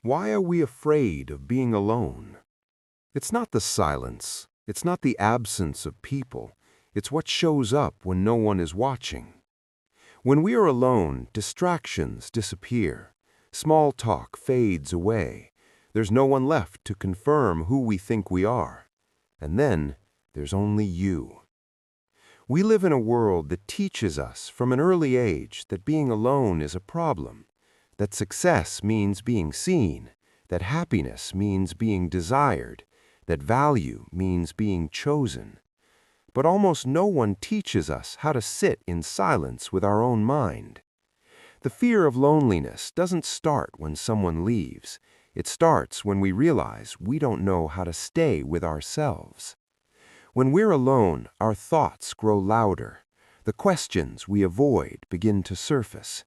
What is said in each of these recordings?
Why are we afraid of being alone? It's not the silence, it's not the absence of people, it's what shows up when no one is watching. When we are alone, distractions disappear. Small talk fades away. There's no one left to confirm who we think we are. And then there's only you. We live in a world that teaches us from an early age that being alone is a problem, that success means being seen, that happiness means being desired, that value means being chosen. But almost no one teaches us how to sit in silence with our own mind. The fear of loneliness doesn't start when someone leaves. It starts when we realize we don't know how to stay with ourselves. When we're alone, our thoughts grow louder. The questions we avoid begin to surface.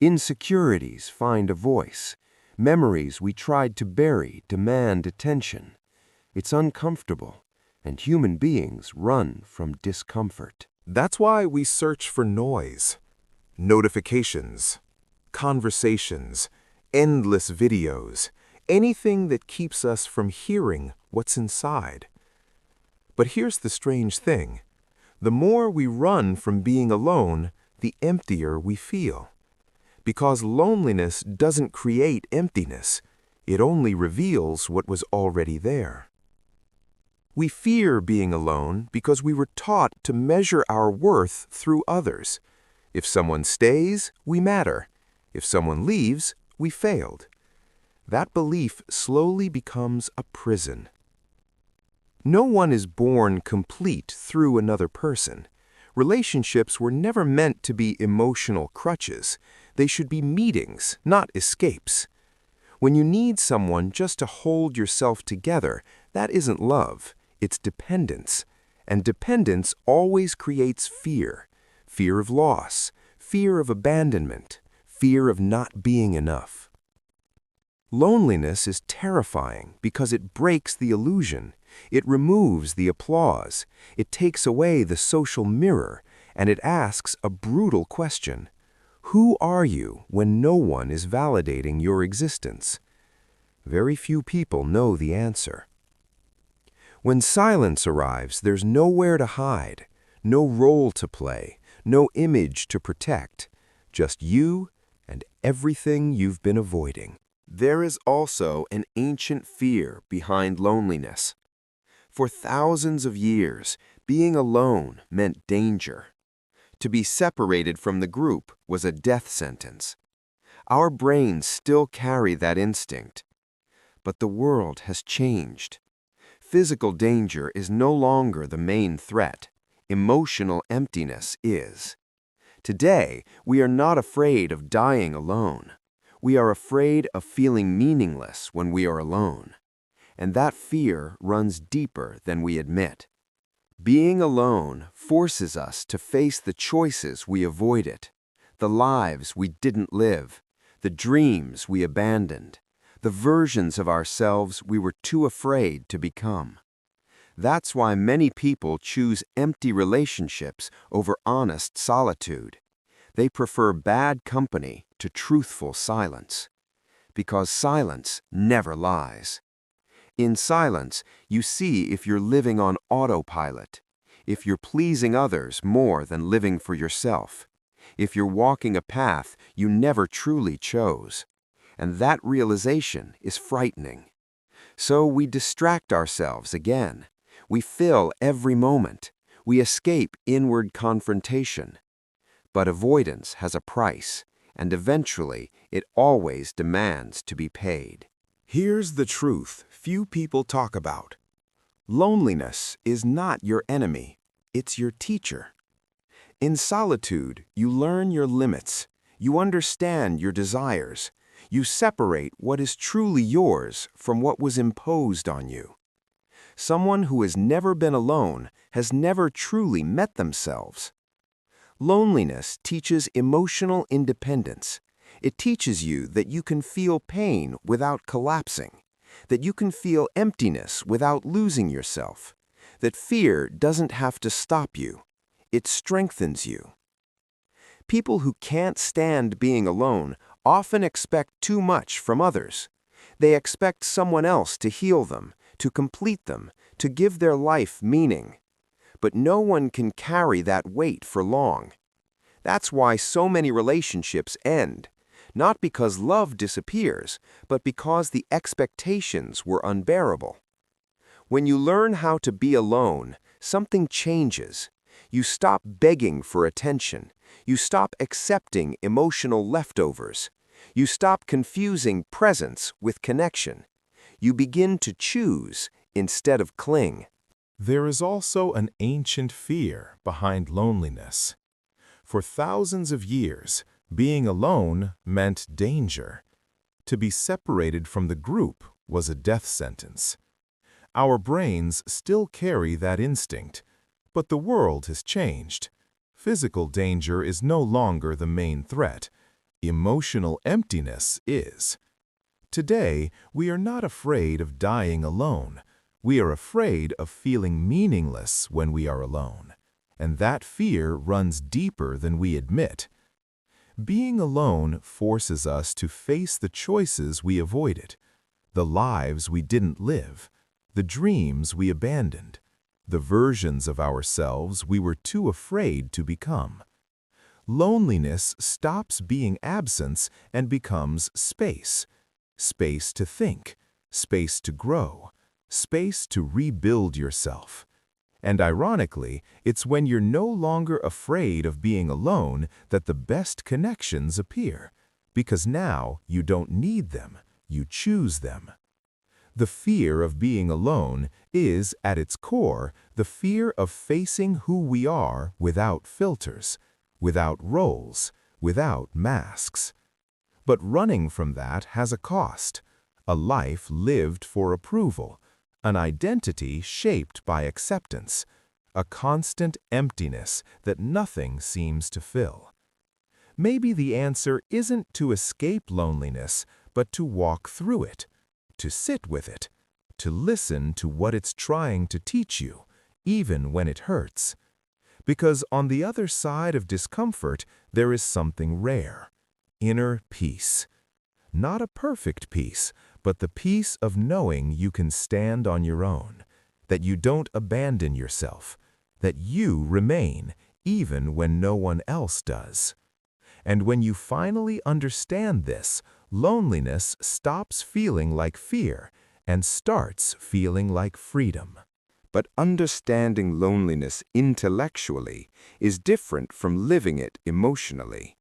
Insecurities find a voice. Memories we tried to bury demand attention. It's uncomfortable, and human beings run from discomfort. That's why we search for noise, notifications, conversations, endless videos, anything that keeps us from hearing what's inside. But here's the strange thing. The more we run from being alone, the emptier we feel. Because loneliness doesn't create emptiness, it only reveals what was already there. We fear being alone because we were taught to measure our worth through others. If someone stays, we matter. If someone leaves, we failed. That belief slowly becomes a prison. No one is born complete through another person. Relationships were never meant to be emotional crutches. They should be meetings, not escapes. When you need someone just to hold yourself together, that isn't love. It's dependence, and dependence always creates fear. Fear of loss, fear of abandonment, fear of not being enough. Loneliness is terrifying because it breaks the illusion. It removes the applause. It takes away the social mirror, and it asks a brutal question. Who are you when no one is validating your existence? Very few people know the answer. When silence arrives, there's nowhere to hide, no role to play, no image to protect, just you and everything you've been avoiding. There is also an ancient fear behind loneliness. For thousands of years, being alone meant danger. To be separated from the group was a death sentence. Our brains still carry that instinct. But the world has changed. Physical danger is no longer the main threat. Emotional emptiness is. Today, we are not afraid of dying alone. We are afraid of feeling meaningless when we are alone. And that fear runs deeper than we admit. Being alone forces us to face the choices we avoided, the lives we didn't live, the dreams we abandoned, the versions of ourselves we were too afraid to become. That's why many people choose empty relationships over honest solitude. They prefer bad company to truthful silence. Because silence never lies. In silence, you see if you're living on autopilot, if you're pleasing others more than living for yourself, if you're walking a path you never truly chose. And that realization is frightening. So we distract ourselves again. We fill every moment. We escape inward confrontation. But avoidance has a price, and eventually it always demands to be paid. Here's the truth few people talk about. Loneliness is not your enemy, it's your teacher. In solitude, you learn your limits, you understand your desires, you separate what is truly yours from what was imposed on you. Someone who has never been alone has never truly met themselves. Loneliness teaches emotional independence. It teaches you that you can feel pain without collapsing, that you can feel emptiness without losing yourself, that fear doesn't have to stop you. It strengthens you. People who can't stand being alone often expect too much from others. They expect someone else to heal them, to complete them, to give their life meaning. But no one can carry that weight for long. That's why so many relationships end, not because love disappears, but because the expectations were unbearable. When you learn how to be alone, something changes. You stop begging for attention. You stop accepting emotional leftovers. You stop confusing presence with connection. You begin to choose instead of cling. There is also an ancient fear behind loneliness. For thousands of years, being alone meant danger. To be separated from the group was a death sentence. Our brains still carry that instinct, but the world has changed. Physical danger is no longer the main threat. Emotional emptiness is. Today, we are not afraid of dying alone. We are afraid of feeling meaningless when we are alone. And that fear runs deeper than we admit. Being alone forces us to face the choices we avoided, the lives we didn't live, the dreams we abandoned, the versions of ourselves we were too afraid to become. Loneliness stops being absence and becomes space. Space to think, space to grow, space to rebuild yourself. And ironically, it's when you're no longer afraid of being alone that the best connections appear, because now you don't need them, you choose them. The fear of being alone is, at its core, the fear of facing who we are without filters, without roles, without masks. But running from that has a cost, a life lived for approval, an identity shaped by acceptance, a constant emptiness that nothing seems to fill. Maybe the answer isn't to escape loneliness, but to walk through it, to sit with it, to listen to what it's trying to teach you, even when it hurts. Because on the other side of discomfort, there is something rare, inner peace. Not a perfect peace, but the peace of knowing you can stand on your own, that you don't abandon yourself, that you remain even when no one else does. And when you finally understand this, loneliness stops feeling like fear and starts feeling like freedom. But understanding loneliness intellectually is different from living it emotionally.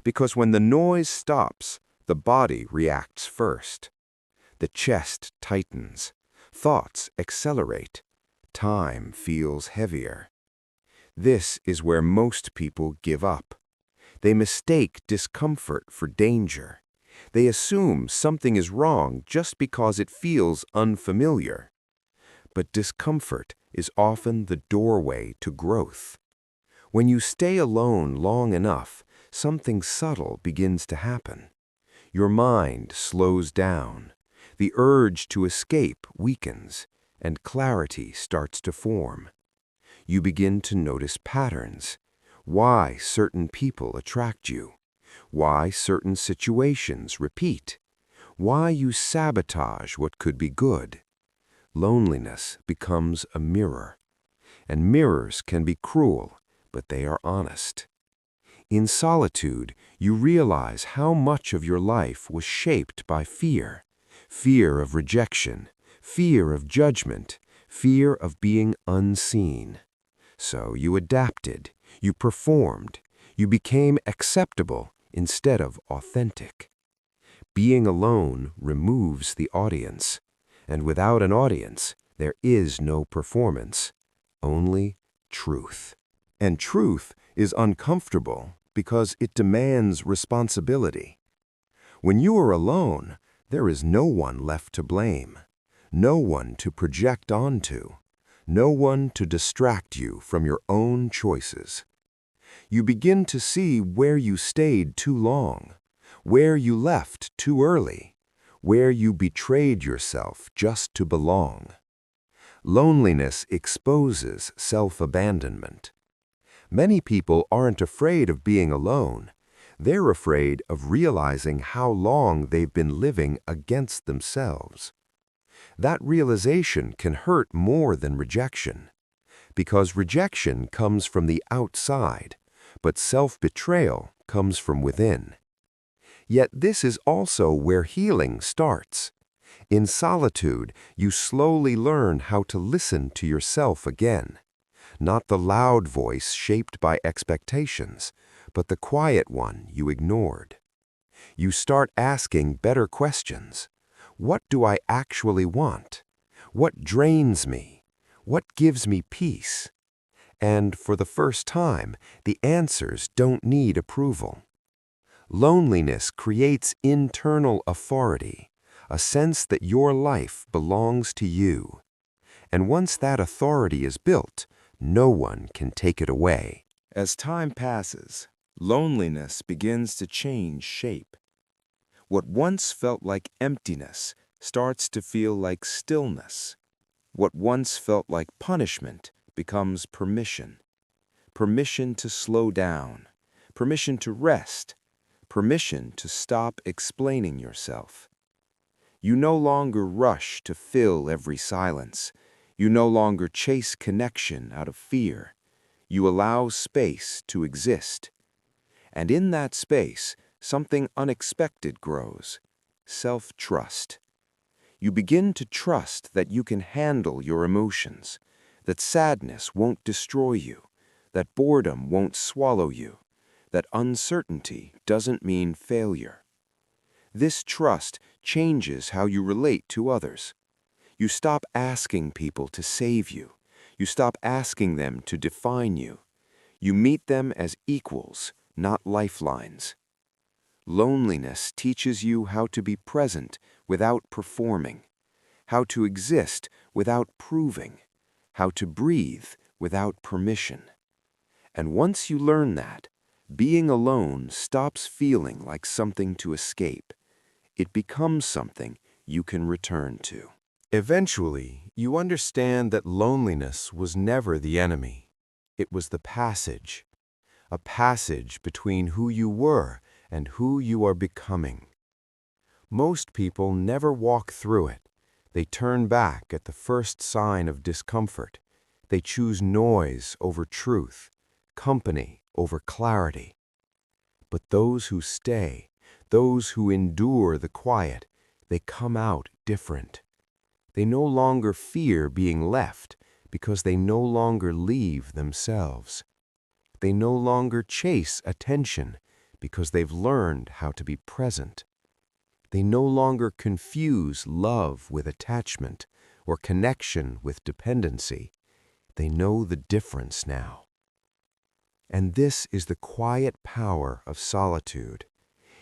Because when the noise stops, the body reacts first. The chest tightens, thoughts accelerate, time feels heavier. This is where most people give up. They mistake discomfort for danger. They assume something is wrong just because it feels unfamiliar. But discomfort is often the doorway to growth. When you stay alone long enough, something subtle begins to happen. Your mind slows down. The urge to escape weakens, and clarity starts to form. You begin to notice patterns, why certain people attract you, why certain situations repeat, why you sabotage what could be good. Loneliness becomes a mirror, and mirrors can be cruel, but they are honest. In solitude, you realize how much of your life was shaped by fear. Fear of rejection, fear of judgment, fear of being unseen. So you adapted, you performed, you became acceptable instead of authentic. Being alone removes the audience, and without an audience, there is no performance, only truth. And truth is uncomfortable because it demands responsibility. When you are alone, there is no one left to blame, no one to project onto, no one to distract you from your own choices. You begin to see where you stayed too long, where you left too early, where you betrayed yourself just to belong. Loneliness exposes self-abandonment. Many people aren't afraid of being alone. They're afraid of realizing how long they've been living against themselves. That realization can hurt more than rejection, because rejection comes from the outside, but self-betrayal comes from within. Yet this is also where healing starts. In solitude, you slowly learn how to listen to yourself again, not the loud voice shaped by expectations, but the quiet one you ignored. You start asking better questions. What do I actually want? What drains me? What gives me peace? And for the first time, the answers don't need approval. Loneliness creates internal authority, a sense that your life belongs to you. And once that authority is built, no one can take it away. As time passes, loneliness begins to change shape. What once felt like emptiness starts to feel like stillness. What once felt like punishment becomes permission. Permission to slow down, permission to rest, permission to stop explaining yourself. You no longer rush to fill every silence. You no longer chase connection out of fear. You allow space to exist. And in that space, something unexpected grows: self-trust. You begin to trust that you can handle your emotions, that sadness won't destroy you, that boredom won't swallow you, that uncertainty doesn't mean failure. This trust changes how you relate to others. You stop asking people to save you. You stop asking them to define you. You meet them as equals, not lifelines. Loneliness teaches you how to be present without performing, how to exist without proving, how to breathe without permission. And once you learn that, being alone stops feeling like something to escape. It becomes something you can return to. Eventually, you understand that loneliness was never the enemy. It was the passage, a passage between who you were and who you are becoming. Most people never walk through it. They turn back at the first sign of discomfort. They choose noise over truth, company over clarity. But those who stay, those who endure the quiet, they come out different. They no longer fear being left because they no longer leave themselves. They no longer chase attention because they've learned how to be present. They no longer confuse love with attachment or connection with dependency. They know the difference now. And this is the quiet power of solitude.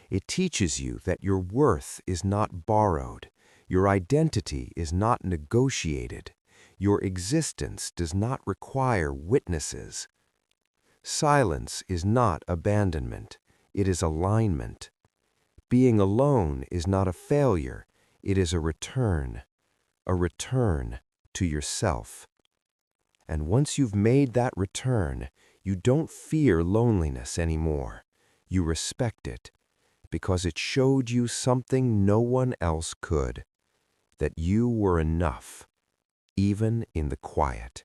It teaches you that your worth is not borrowed, your identity is not negotiated, your existence does not require witnesses. Silence is not abandonment, it is alignment. Being alone is not a failure, it is a return to yourself. And once you've made that return, you don't fear loneliness anymore. You respect it, because it showed you something no one else could, that you were enough, even in the quiet.